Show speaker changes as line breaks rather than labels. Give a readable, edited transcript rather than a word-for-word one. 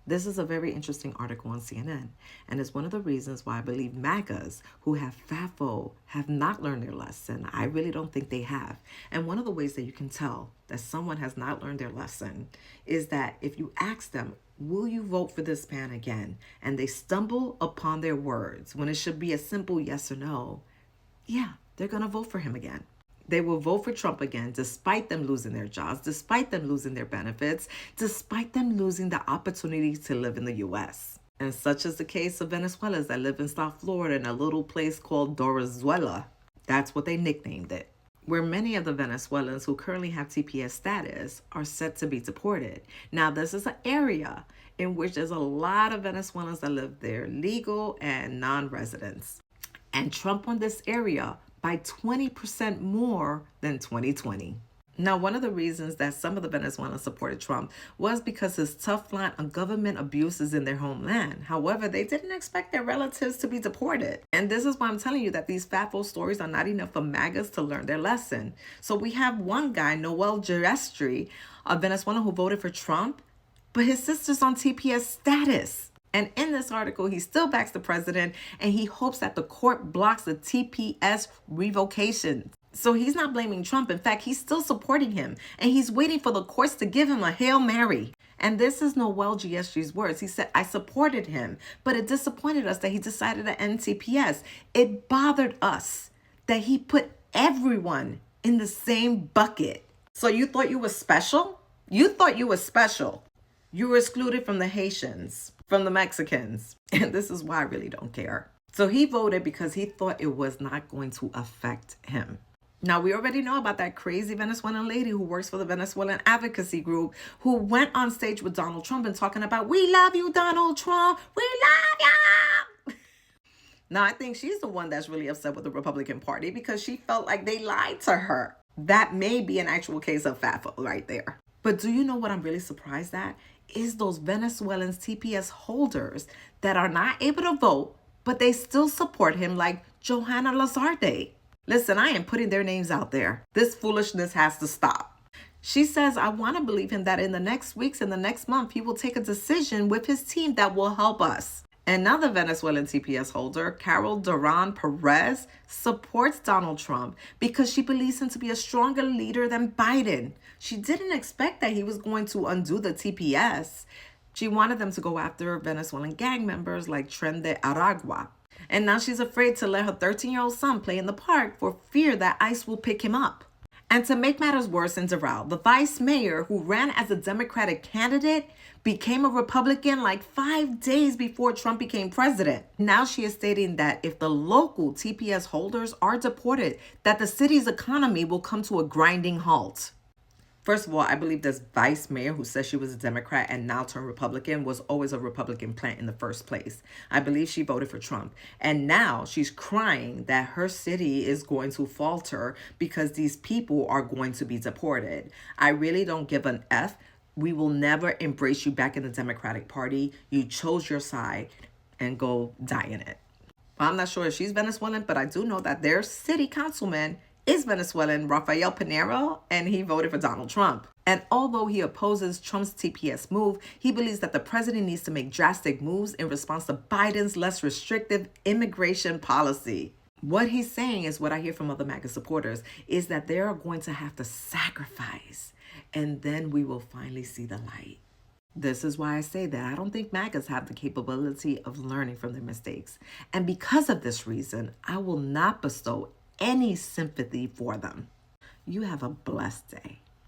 This is a very interesting article on CNN, and it's one of the reasons why I believe MAGAs who have FAFO have not learned their lesson. I really don't think they have. And one of the ways that you can tell that someone has not learned their lesson is that if you ask them, will you vote for this man again? And they stumble upon their words when it should be a simple yes or no, yeah, they're going to vote for him again. They will vote for Trump again, despite them losing their jobs, despite them losing their benefits, despite them losing the opportunity to live in the U.S. And such is the case of Venezuelans that live in South Florida in a little place called Dorazuela. That's what they nicknamed it, where many of the Venezuelans who currently have TPS status are set to be deported. Now, this is an area in which there's a lot of Venezuelans that live there, legal and non-residents. And Trump won this area by 20% more than 2020. Now, one of the reasons that some of the Venezuelans supported Trump was because his tough line on government abuses in their homeland. However, they didn't expect their relatives to be deported. And this is why I'm telling you that these FAFO stories are not enough for MAGAs to learn their lesson. So we have one guy, Noel Gerestri, a Venezuelan who voted for Trump, but his sister's on TPS status. And in this article, he still backs the president and he hopes that the court blocks the TPS revocation. So he's not blaming Trump. In fact, he's still supporting him and he's waiting for the courts to give him a Hail Mary. And this is Noel Gestri's words. He said, I supported him, but it disappointed us that he decided to end TPS. It bothered us that he put everyone in the same bucket. So you thought you were special? You thought you were special. You were excluded from the Haitians, from the Mexicans. And this is why I really don't care. So he voted because he thought it was not going to affect him. Now, we already know about that crazy Venezuelan lady who works for the Venezuelan advocacy group who went on stage with Donald Trump and talking about, we love you, Donald Trump. We love you. Now, I think she's the one that's really upset with the Republican Party because she felt like they lied to her. That may be an actual case of FAFO right there. But do you know what I'm really surprised at? Is those Venezuelans TPS holders that are not able to vote, but they still support him, like Johanna Lazarde. Listen, I am putting their names out there. This foolishness has to stop. She says, I want to believe him that in the next weeks and the next month, he will take a decision with his team that will help us. Another Venezuelan TPS holder, Carol Duran Perez, supports Donald Trump because she believes him to be a stronger leader than Biden. She didn't expect that he was going to undo the TPS. She wanted them to go after Venezuelan gang members like Tren de Aragua. And now she's afraid to let her 13-year-old son play in the park for fear that ICE will pick him up. And to make matters worse in Doral, the vice mayor who ran as a Democratic candidate became a Republican like 5 days before Trump became president. Now she is stating that if the local TPS holders are deported, that the city's economy will come to a grinding halt. First of all, I believe this vice mayor who says she was a Democrat and now turned Republican was always a Republican plant in the first place. I believe she voted for Trump. And now she's crying that her city is going to falter because these people are going to be deported. I really don't give an F. We will never embrace you back in the Democratic Party. You chose your side and go die in it. I'm not sure if she's Venezuelan, but I do know that their city councilman is Venezuelan, Rafael Pinero, and he voted for Donald Trump. And although he opposes Trump's TPS move, he believes that the president needs to make drastic moves in response to Biden's less restrictive immigration policy. What he's saying is what I hear from other MAGA supporters is that they are going to have to sacrifice, and then we will finally see the light. This is why I say that I don't think MAGAs have the capability of learning from their mistakes. And because of this reason, I will not bestow any sympathy for them. You have a blessed day.